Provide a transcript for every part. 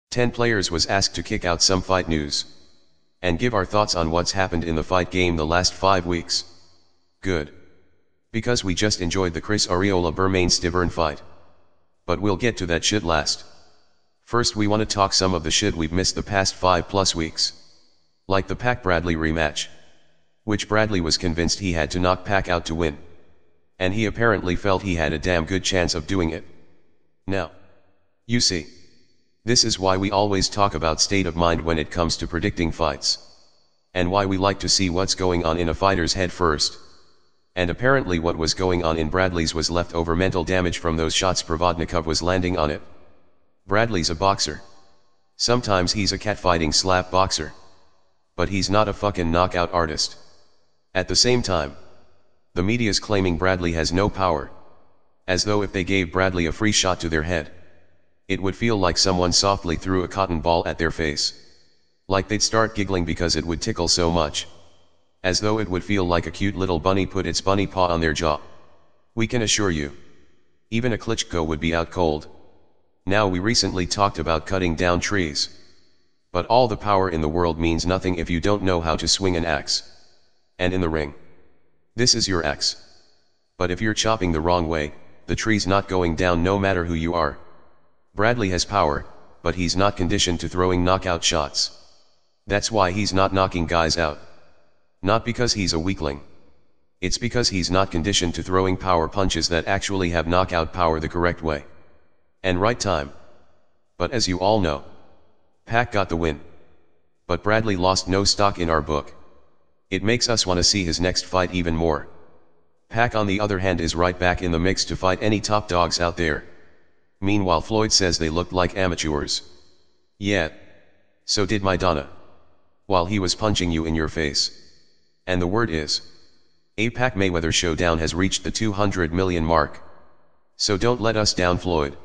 10 players was asked to kick out some fight news. And give our thoughts on what's happened in the fight game the last 5 weeks. Good. Because we just enjoyed the Chris Arreola Stiverne fight. But we'll get to that shit last. First we wanna talk some of the shit we've missed the past 5+ weeks. Like the Pac-Bradley rematch. Which Bradley was convinced he had to knock Pac out to win. And he apparently felt he had a damn good chance of doing it. Now. You see. This is why we always talk about state of mind when it comes to predicting fights. And why we like to see what's going on in a fighter's head first. And apparently what was going on in Bradley's was leftover mental damage from those shots Provodnikov was landing on it. Bradley's a boxer. Sometimes he's a catfighting slap boxer. But he's not a fucking knockout artist. At the same time, the media's claiming Bradley has no power. As though if they gave Bradley a free shot to their head, it would feel like someone softly threw a cotton ball at their face. Like they'd start giggling because it would tickle so much. As though it would feel like a cute little bunny put its bunny paw on their jaw. We can assure you. Even a Klitschko would be out cold. Now we recently talked about cutting down trees. But all the power in the world means nothing if you don't know how to swing an axe. And in the ring. This is your axe. But if you're chopping the wrong way, the tree's not going down no matter who you are. Bradley has power, but he's not conditioned to throwing knockout shots. That's why he's not knocking guys out. Not because he's a weakling. It's because he's not conditioned to throwing power punches that actually have knockout power the correct way. And right time. But as you all know, Pac got the win. But Bradley lost no stock in our book. It makes us want to see his next fight even more. Pac on the other hand is right back in the mix to fight any top dogs out there. Meanwhile Floyd says they looked like amateurs. Yeah. So did Maidana. While he was punching you in your face. And the word is, a Pac Mayweather showdown has reached the 200 million mark. So don't let us down, Floyd.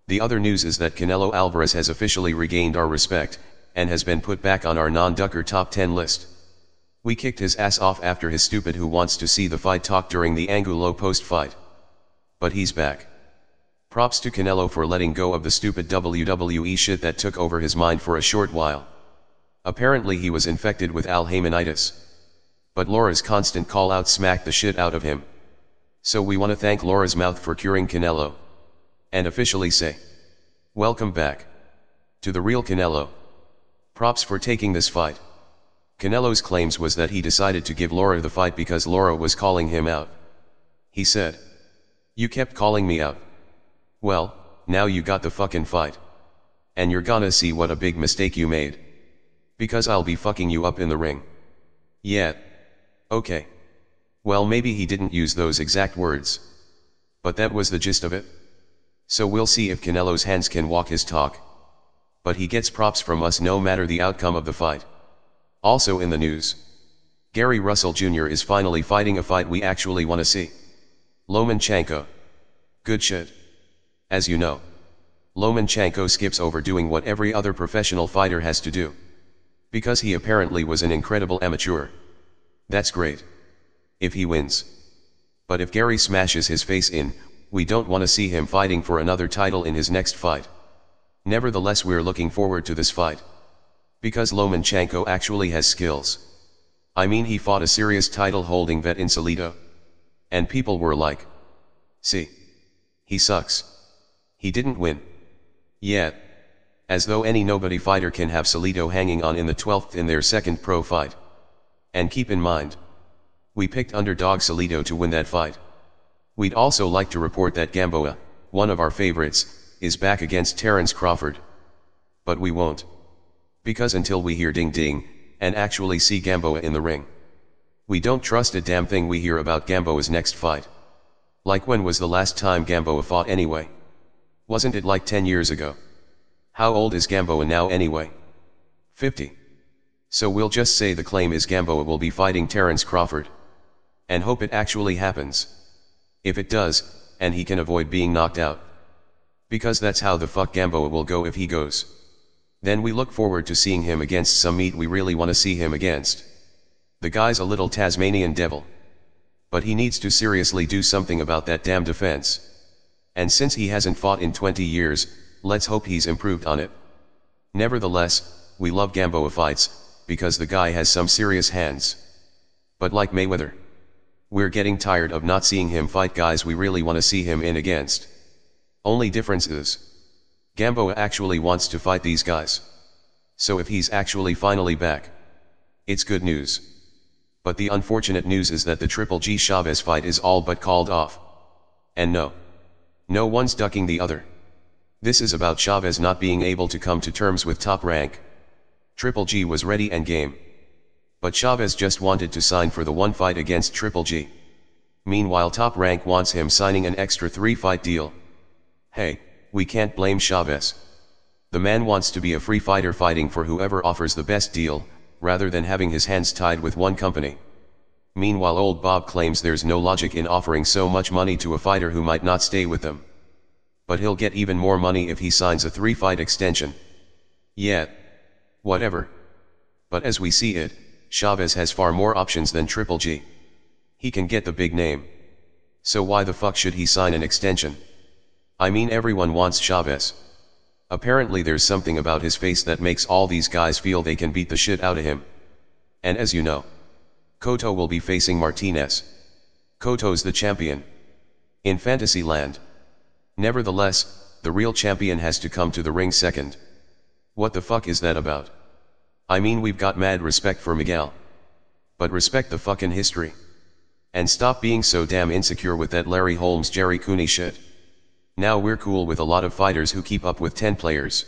The other news is that Canelo Alvarez has officially regained our respect, and has been put back on our non-ducker top 10 list. We kicked his ass off after his stupid "who wants to see the fight" talk during the Angulo post-fight. But he's back. Props to Canelo for letting go of the stupid WWE shit that took over his mind for a short while. Apparently he was infected with Alzheimeritis. But Lara's constant call-out smacked the shit out of him. So we want to thank Lara's mouth for curing Canelo. And officially say, welcome back. To the real Canelo. Props for taking this fight. Canelo's claims was that he decided to give Lara the fight because Lara was calling him out. He said, "You kept calling me out. Well, now you got the fucking fight. And you're gonna see what a big mistake you made. Because I'll be fucking you up in the ring." Yeah. Okay. Well, maybe he didn't use those exact words. But that was the gist of it. So we'll see if Canelo's hands can walk his talk. But he gets props from us no matter the outcome of the fight. Also in the news, Gary Russell Jr. is finally fighting a fight we actually want to see. Lomachenko. Good shit. As you know, Lomachenko skips over doing what every other professional fighter has to do. Because he apparently was an incredible amateur. That's great. If he wins. But if Gary smashes his face in, we don't want to see him fighting for another title in his next fight. Nevertheless, we're looking forward to this fight. Because Lomachenko actually has skills. I mean, he fought a serious title-holding vet in Salido. And people were like, see. He sucks. He didn't win. Yeah. As though any nobody fighter can have Salido hanging on in the 12th in their second pro fight. And keep in mind, we picked underdog Salido to win that fight. We'd also like to report that Gamboa, one of our favorites, is back against Terence Crawford. But we won't. Because until we hear ding ding, and actually see Gamboa in the ring, we don't trust a damn thing we hear about Gamboa's next fight. Like, when was the last time Gamboa fought anyway? Wasn't it like 10 years ago? How old is Gamboa now anyway? 50. So we'll just say the claim is Gamboa will be fighting Terence Crawford. And hope it actually happens. If it does, and he can avoid being knocked out. Because that's how the fuck Gamboa will go if he goes. Then we look forward to seeing him against some meat we really want to see him against. The guy's a little Tasmanian devil. But he needs to seriously do something about that damn defense. And since he hasn't fought in 20 years, let's hope he's improved on it. Nevertheless, we love Gamboa fights, because the guy has some serious hands. But like Mayweather, we're getting tired of not seeing him fight guys we really want to see him in against. Only difference is, Gamboa actually wants to fight these guys. So if he's actually finally back, it's good news. But the unfortunate news is that the Triple G Chavez fight is all but called off. And no one's ducking the other. This is about Chavez not being able to come to terms with Top Rank. Triple G was ready and game. But Chavez just wanted to sign for the one fight against Triple G. Meanwhile Top Rank wants him signing an extra 3-fight deal. Hey, we can't blame Chavez. The man wants to be a free fighter fighting for whoever offers the best deal, rather than having his hands tied with one company. Meanwhile old Bob claims there's no logic in offering so much money to a fighter who might not stay with them. But he'll get even more money if he signs a 3-fight extension. Yeah. Whatever. But as we see it, Chavez has far more options than Triple G. He can get the big name. So why the fuck should he sign an extension? I mean everyone wants Chavez. Apparently there's something about his face that makes all these guys feel they can beat the shit out of him. And as you know, Cotto will be facing Martinez. Cotto's the champion in Fantasyland. Nevertheless, the real champion has to come to the ring second. What the fuck is that about? I mean we've got mad respect for Miguel. But respect the fucking history. And stop being so damn insecure with that Larry Holmes Jerry Cooney shit. Now we're cool with a lot of fighters who keep up with 10 players.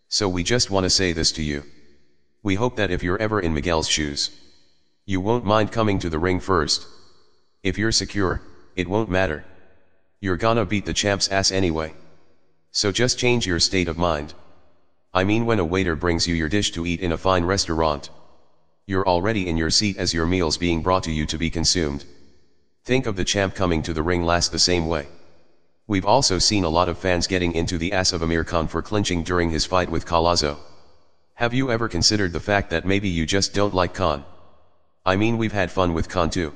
So we just wanna say this to you. We hope that if you're ever in Miguel's shoes, you won't mind coming to the ring first. If you're secure, it won't matter. You're gonna beat the champ's ass anyway. So just change your state of mind. I mean when a waiter brings you your dish to eat in a fine restaurant, you're already in your seat as your meal's being brought to you to be consumed. Think of the champ coming to the ring last the same way. We've also seen a lot of fans getting into the ass of Amir Khan for clinching during his fight with Collazo. Have you ever considered the fact that maybe you just don't like Khan? I mean we've had fun with Khan too.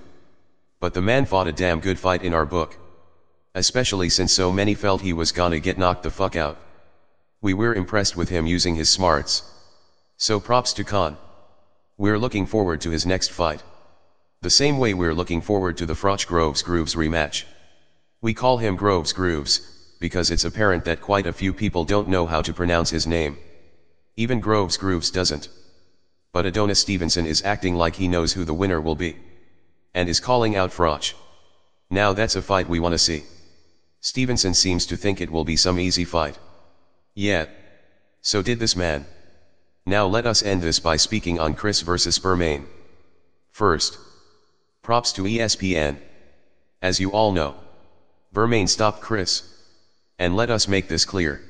But the man fought a damn good fight in our book. Especially since so many felt he was gonna get knocked the fuck out. We were impressed with him using his smarts. So props to Khan. We're looking forward to his next fight. The same way we're looking forward to the Froch Groves Grooves rematch. We call him Groves Grooves, because it's apparent that quite a few people don't know how to pronounce his name. Even Groves Grooves doesn't. But Adonis Stevenson is acting like he knows who the winner will be. And is calling out Froch. Now that's a fight we wanna see. Stevenson seems to think it will be some easy fight. Yeah. So did this man. Now let us end this by speaking on Chris versus Bermain. First, props to ESPN. As you all know, Bermain stopped Chris. And let us make this clear.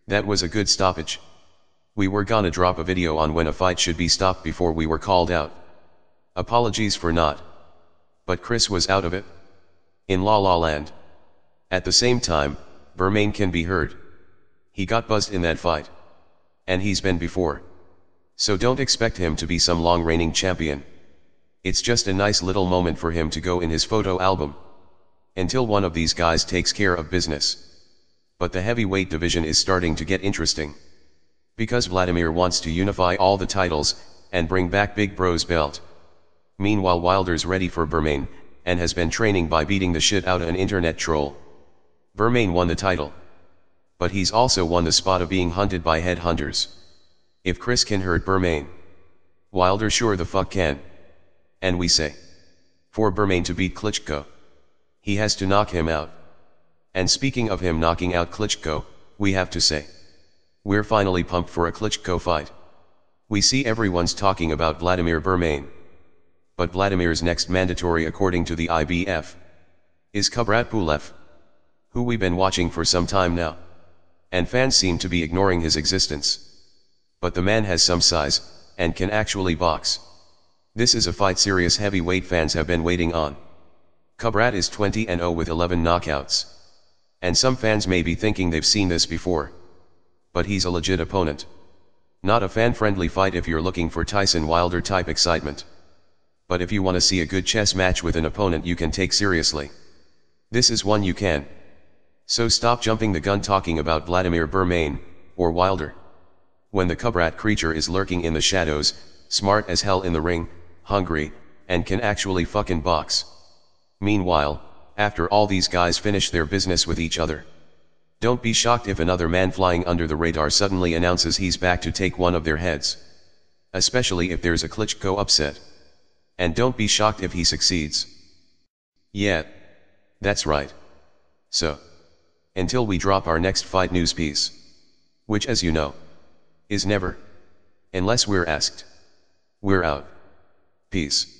That was a good stoppage. We were gonna drop a video on when a fight should be stopped before we were called out. Apologies for not. But Chris was out of it. In La La Land. At the same time, Bermain can be heard. He got buzzed in that fight. And he's been before. So don't expect him to be some long reigning champion. It's just a nice little moment for him to go in his photo album. Until one of these guys takes care of business. But the heavyweight division is starting to get interesting. Because Vladimir wants to unify all the titles, and bring back Big Bro's belt. Meanwhile Wilder's ready for Bermain, and has been training by beating the shit out of an internet troll. Bermain won the title. But he's also won the spot of being hunted by headhunters. If Chris can hurt Bermain, Wilder sure the fuck can. And we say, for Bermain to beat Klitschko, he has to knock him out. And speaking of him knocking out Klitschko, we have to say, we're finally pumped for a Klitschko fight. We see everyone's talking about Vladimir Bermain. But Vladimir's next mandatory according to the IBF is Kubrat Pulev, who we've been watching for some time now. And fans seem to be ignoring his existence. But the man has some size, and can actually box. This is a fight serious heavyweight fans have been waiting on. Kubrat is 20-0 with 11 knockouts. And some fans may be thinking they've seen this before. But he's a legit opponent. Not a fan-friendly fight if you're looking for Tyson Wilder type excitement. But if you want to see a good chess match with an opponent you can take seriously, this is one you can. So stop jumping the gun talking about Vladimir Bermain, or Wilder. when the Kubrat creature is lurking in the shadows, smart as hell in the ring, hungry, and can actually fucking box. Meanwhile, after all these guys finish their business with each other, don't be shocked if another man flying under the radar suddenly announces he's back to take one of their heads. Especially if there's a Klitschko upset. And don't be shocked if he succeeds. Yeah. That's right. So. Until we drop our next fight news piece. Which, as you know, is never. Unless we're asked. We're out. Peace.